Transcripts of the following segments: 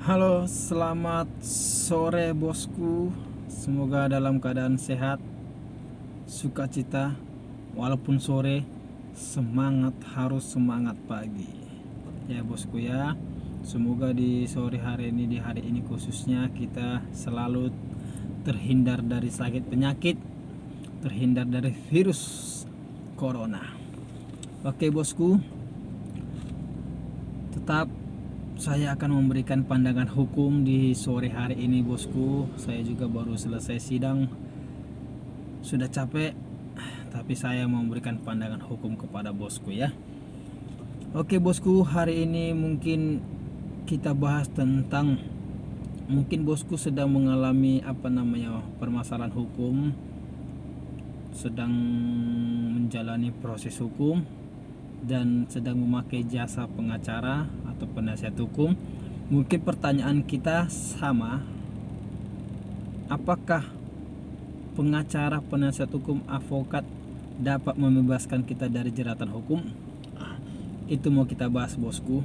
Halo, selamat sore bosku. Semoga dalam keadaan sehat, sukacita, walaupun sore, semangat harus semangat pagi. Ya bosku ya, semoga di sore hari ini, di hari ini khususnya kita selalu terhindar dari sakit penyakit, terhindar dari virus corona. Oke bosku, tetap saya akan memberikan pandangan hukum di sore hari ini bosku. Saya juga baru selesai sidang, sudah capek, tapi saya mau memberikan pandangan hukum kepada bosku ya. Oke bosku, hari ini mungkin kita bahas tentang, mungkin bosku sedang mengalami permasalahan hukum, sedang menjalani proses hukum, dan sedang memakai jasa pengacara atau penasihat hukum. Mungkin pertanyaan kita sama, apakah pengacara, penasihat hukum, advokat dapat membebaskan kita dari jeratan hukum? Itu mau kita bahas bosku.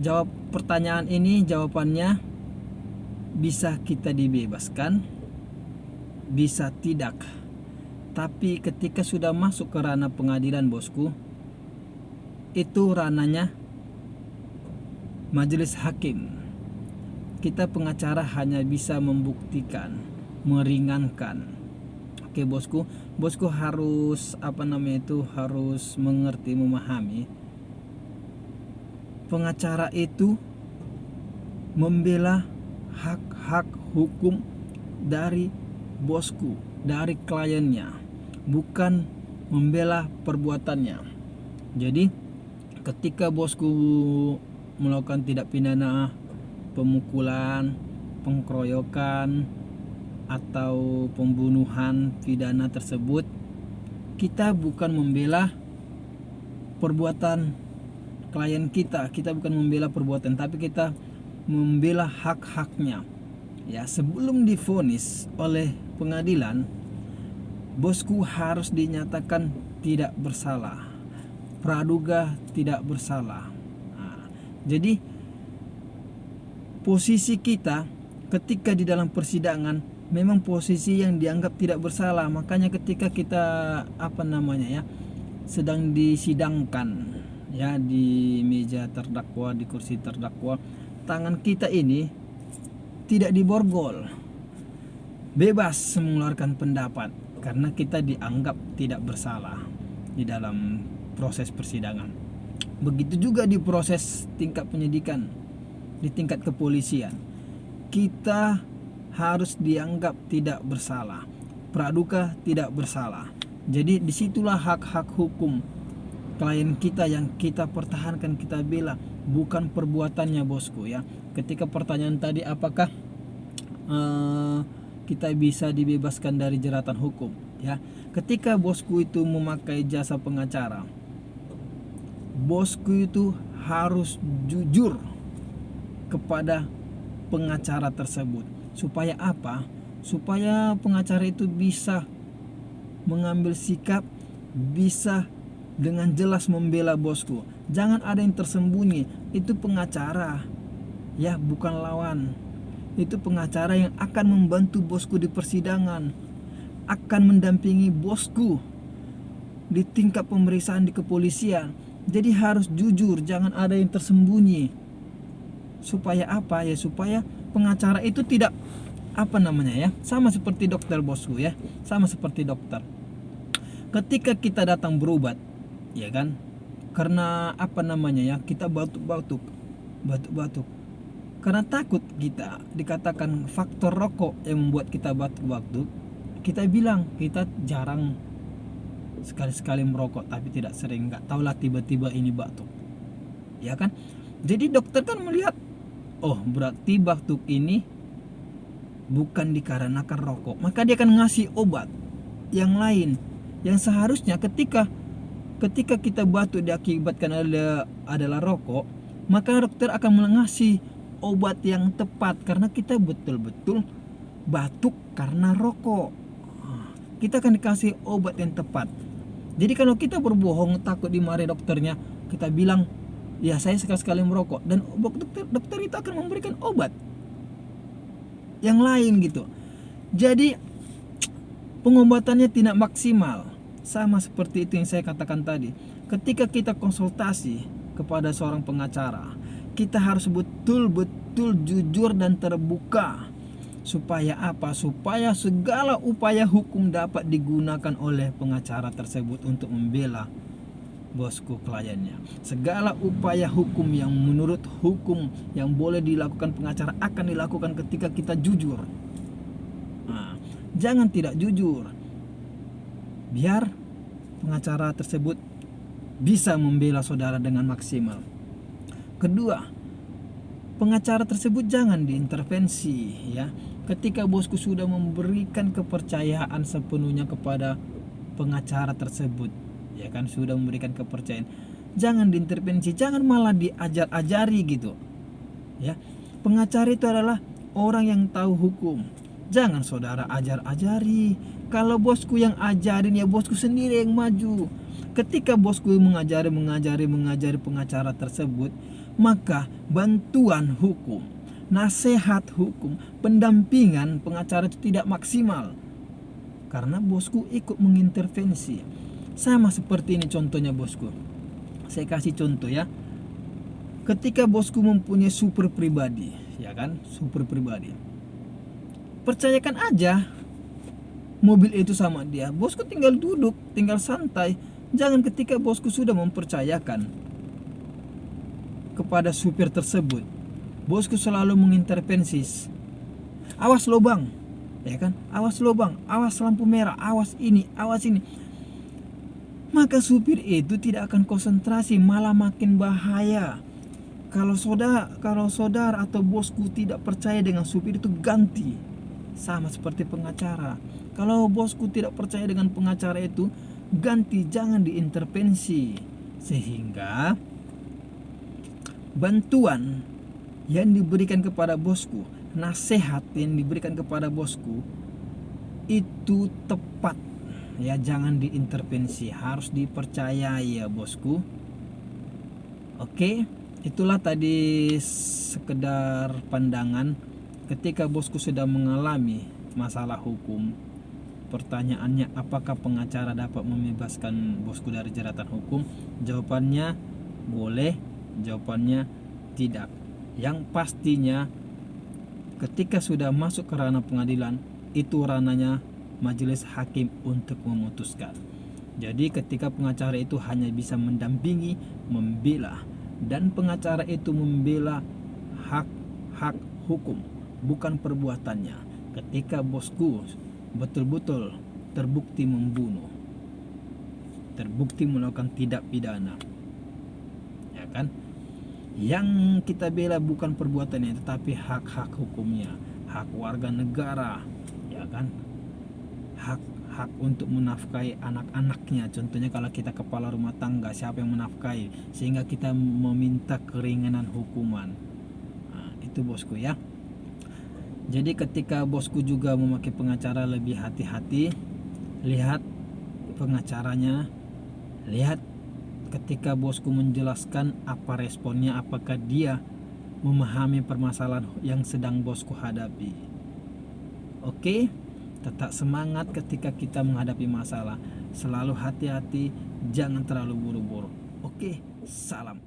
Jawab pertanyaan ini, jawabannya bisa kita dibebaskan, bisa tidak. Tapi ketika sudah masuk ke ranah pengadilan bosku, itu rananya majelis hakim. Kita pengacara hanya bisa membuktikan, meringankan. Oke bosku, bosku harus harus mengerti, memahami. Pengacara itu membela hak-hak hukum dari bosku, dari kliennya, bukan membela perbuatannya. Jadi ketika bosku melakukan tindak pidana pemukulan, pengkeroyokan, atau pembunuhan pidana tersebut, kita bukan membela perbuatan klien kita, kita bukan membela perbuatan, tapi kita membela hak-haknya. Ya, sebelum divonis oleh pengadilan, bosku harus dinyatakan tidak bersalah, praduga tidak bersalah. Nah, jadi posisi kita ketika di dalam persidangan memang posisi yang dianggap tidak bersalah. Makanya ketika kita sedang disidangkan ya, di meja terdakwa, di kursi terdakwa, tangan kita ini tidak diborgol, bebas mengeluarkan pendapat karena kita dianggap tidak bersalah di dalam proses persidangan. Begitu juga di proses tingkat penyidikan, di tingkat kepolisian, kita harus dianggap tidak bersalah, praduga tidak bersalah. Jadi disitulah hak-hak hukum klien kita yang kita pertahankan, kita bela, bukan perbuatannya bosku ya. Ketika pertanyaan tadi, apakah kita bisa dibebaskan dari jeratan hukum ya, ketika bosku itu memakai jasa pengacara, bosku itu harus jujur kepada pengacara tersebut. Supaya apa? Supaya pengacara itu bisa mengambil sikap, bisa dengan jelas membela bosku. Jangan ada yang tersembunyi. Itu pengacara ya, bukan lawan. Itu pengacara yang akan membantu bosku di persidangan, akan mendampingi bosku di tingkat pemeriksaan di kepolisian. Jadi harus jujur, jangan ada yang tersembunyi. Supaya apa ya? Supaya pengacara itu tidak sama seperti dokter bosku ya, sama seperti dokter. Ketika kita datang berobat, ya kan, karena kita batuk-batuk, karena takut kita dikatakan faktor rokok yang membuat kita batuk-batuk, kita bilang kita jarang, sekali-sekali merokok tapi tidak sering, nggak tahulah tiba-tiba ini batuk, ya kan. Jadi dokter kan melihat, oh berarti batuk ini bukan dikarenakan rokok, maka dia akan ngasih obat yang lain, yang seharusnya ketika kita batuk diakibatkan adalah rokok, maka dokter akan mengasih obat yang tepat, karena kita betul-betul batuk karena rokok. Kita akan dikasih obat yang tepat. Jadi kalau kita berbohong takut dimarahi dokternya, kita bilang ya saya sekali-sekali merokok, dan dokter itu akan memberikan obat yang lain gitu. Jadi pengobatannya tidak maksimal. Sama seperti itu yang saya katakan tadi. Ketika kita konsultasi kepada seorang pengacara, kita harus betul-betul jujur dan terbuka. Supaya apa? Supaya segala upaya hukum dapat digunakan oleh pengacara tersebut untuk membela bosku kliennya. Segala upaya hukum yang menurut hukum yang boleh dilakukan pengacara akan dilakukan ketika kita jujur. Nah, jangan tidak jujur, biar pengacara tersebut bisa membela saudara dengan maksimal. Kedua, pengacara tersebut jangan diintervensi ya. Ketika bosku sudah memberikan kepercayaan sepenuhnya kepada pengacara tersebut, ya kan, sudah memberikan kepercayaan, jangan diintervensi, jangan malah diajar-ajari gitu ya. Pengacara itu adalah orang yang tahu hukum, jangan saudara ajar-ajari. Kalau bosku yang ajarin, ya bosku sendiri yang maju. Ketika bosku mengajari pengacara tersebut, maka bantuan hukum, nasihat hukum, pendampingan pengacara itu tidak maksimal karena bosku ikut mengintervensi. Sama seperti ini contohnya bosku. Saya kasih contoh ya. Ketika bosku mempunyai super pribadi, ya kan, super pribadi, percayakan aja mobil itu sama dia. Bosku tinggal duduk, tinggal santai. Jangan ketika bosku sudah mempercayakan kepada supir tersebut, bosku selalu mengintervensi. Awas lubang, ya kan? Awas lubang, awas lampu merah, awas ini, awas ini. Maka supir itu tidak akan konsentrasi, malah makin bahaya. Kalau saudara atau bosku tidak percaya dengan supir itu, ganti. Sama seperti pengacara. Kalau bosku tidak percaya dengan pengacara itu, ganti, jangan diintervensi. Sehingga bantuan yang diberikan kepada bosku, nasihat yang diberikan kepada bosku itu tepat ya, jangan diintervensi, harus dipercayai ya bosku. Oke, itulah tadi sekedar pandangan ketika bosku sudah mengalami masalah hukum. Pertanyaannya, apakah pengacara dapat membebaskan bosku dari jeratan hukum? Jawabannya boleh, jawabannya tidak. Yang pastinya ketika sudah masuk ke ranah pengadilan, itu ranahnya majelis hakim untuk memutuskan. Jadi ketika pengacara itu hanya bisa mendampingi, membela, dan pengacara itu membela hak hukum, bukan perbuatannya. Ketika bosku betul-betul terbukti membunuh, terbukti melakukan tindak pidana, ya kan, yang kita bela bukan perbuatannya tetapi hak hukumnya, hak warga negara, ya kan, hak untuk menafkahi anak-anaknya. Contohnya kalau kita kepala rumah tangga, siapa yang menafkahi, sehingga kita meminta keringanan hukuman. Nah, itu bosku ya. Jadi ketika bosku juga memakai pengacara, lebih hati-hati, lihat pengacaranya, lihat ketika bosku menjelaskan apa responnya, apakah dia memahami permasalahan yang sedang bosku hadapi. Oke, tetap semangat ketika kita menghadapi masalah, selalu hati-hati, jangan terlalu buru-buru. Oke, salam.